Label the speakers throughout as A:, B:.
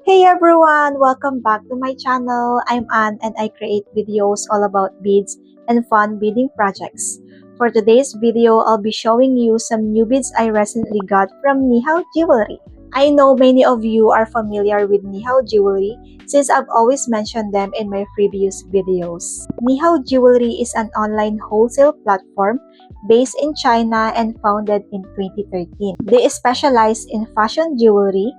A: Hey everyone! Welcome back to my channel. I'm Anne and I create videos all about beads and fun beading projects. For today's video, I'll be showing you some new beads I recently got from Nihao Jewelry. I know many of you are familiar with Nihao Jewelry since I've always mentioned them in my previous videos. Nihao Jewelry is an online wholesale platform based in China and founded in 2013. They specialize in fashion jewelry,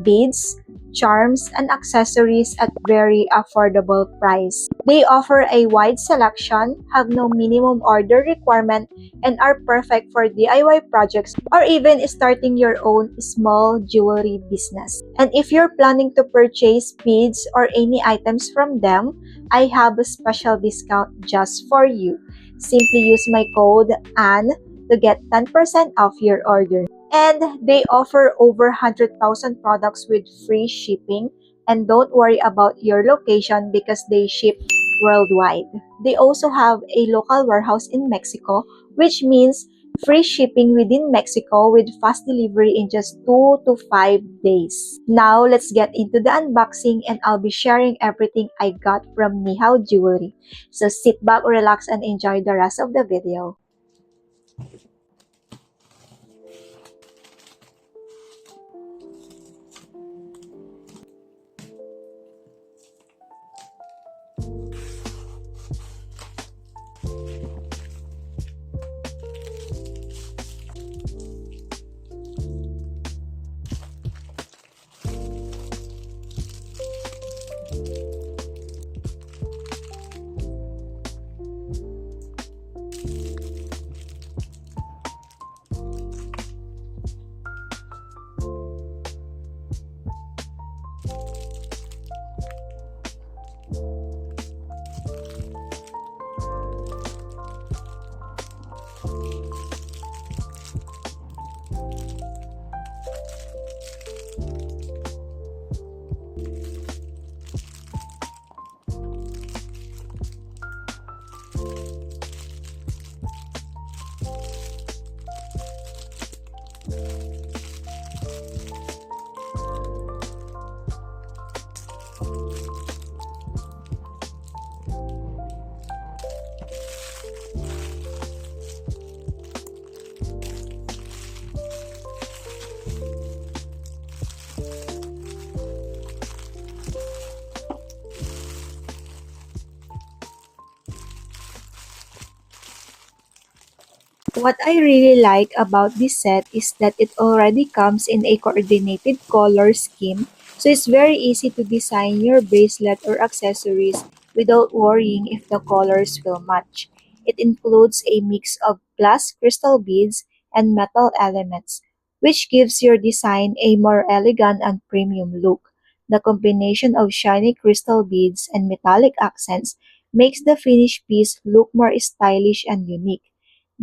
A: beads, charms, and accessories at very affordable price. They offer a wide selection, have no minimum order requirement, and are perfect for DIY projects or even starting your own small jewelry business. And if you're planning to purchase beads or any items from them, I have a special discount just for you. Simply use my code ANN to get 10% off your order. And they offer over 100,000 products with free shipping. And don't worry about your location because they ship worldwide. They also have a local warehouse in Mexico, which means free shipping within Mexico with fast delivery in just 2 to 5 days. Now, let's get into the unboxing and I'll be sharing everything I got from Nihao Jewelry. So sit back, relax, and enjoy the rest of the video. What I really like about this set is that it already comes in a coordinated color scheme, so it's very easy to design your bracelet or accessories without worrying if the colors will match. It includes a mix of glass crystal beads and metal elements, which gives your design a more elegant and premium look. The combination of shiny crystal beads and metallic accents makes the finished piece look more stylish and unique.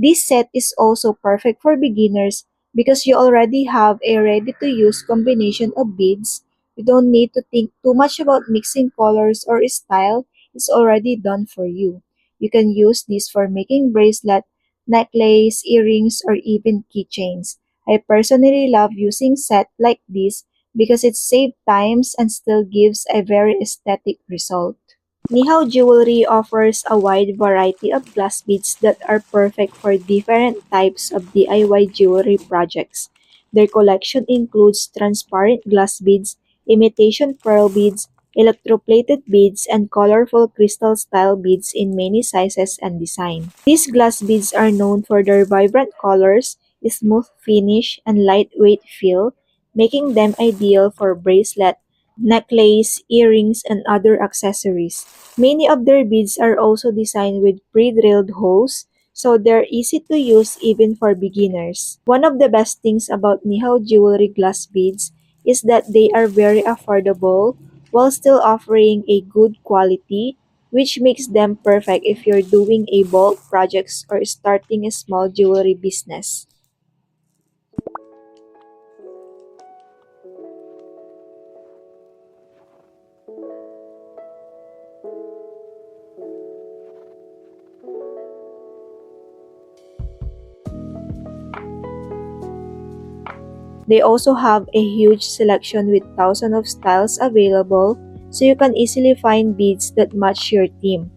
A: This set is also perfect for beginners because you already have a ready-to-use combination of beads. You don't need to think too much about mixing colors or style. It's already done for you. You can use this for making bracelet, necklace, earrings, or even keychains. I personally love using set like this because it saves times and still gives a very aesthetic result. Nihao Jewelry offers a wide variety of glass beads that are perfect for different types of DIY jewelry projects. Their collection includes transparent glass beads, imitation pearl beads, electroplated beads, and colorful crystal-style beads in many sizes and design. These glass beads are known for their vibrant colors, smooth finish, and lightweight feel, making them ideal for bracelet, necklace, earrings, and other accessories. Many of their beads are also designed with pre-drilled holes, so they're easy to use even for beginners. One of the best things about Nihao Jewelry glass beads is that they are very affordable while still offering a good quality, which makes them perfect if you're doing a bulk projects or starting a small jewelry business. They also have a huge selection with thousands of styles available, so you can easily find beads that match your theme,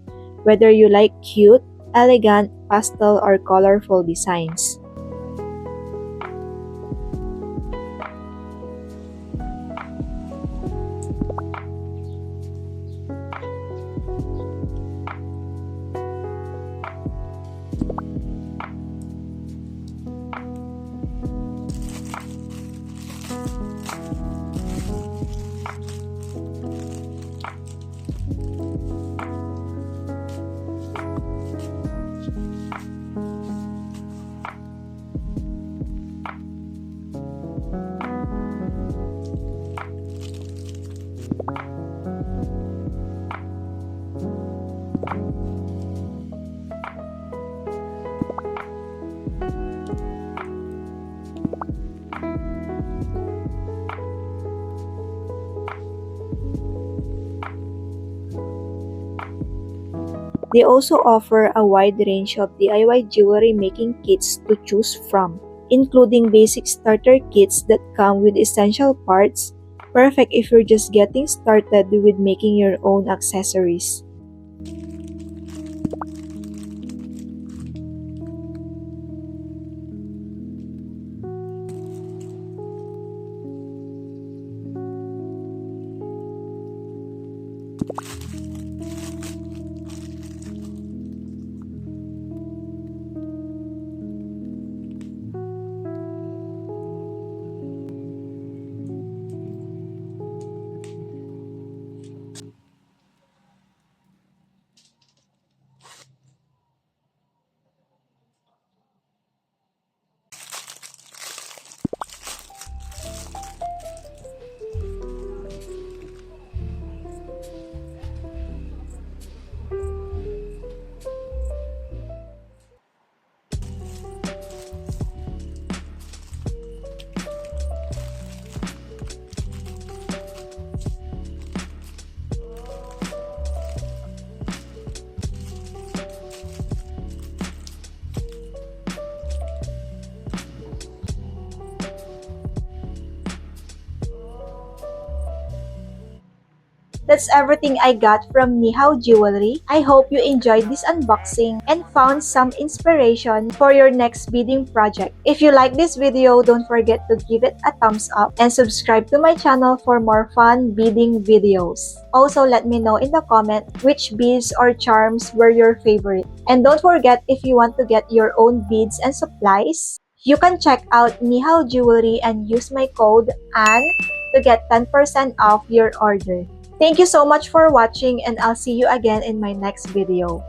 A: whether you like cute, elegant, pastel, or colorful designs. They also offer a wide range of DIY jewelry making kits to choose from, including basic starter kits that come with essential parts, perfect if you're just getting started with making your own accessories. That's everything I got from Nihao Jewelry. I hope you enjoyed this unboxing and found some inspiration for your next beading project. If you like this video, don't forget to give it a thumbs up and subscribe to my channel for more fun beading videos. Also, let me know in the comment which beads or charms were your favorite. And don't forget, if you want to get your own beads and supplies, you can check out Nihao Jewelry and use my code ANN to get 10% off your order. Thank you so much for watching, and I'll see you again in my next video.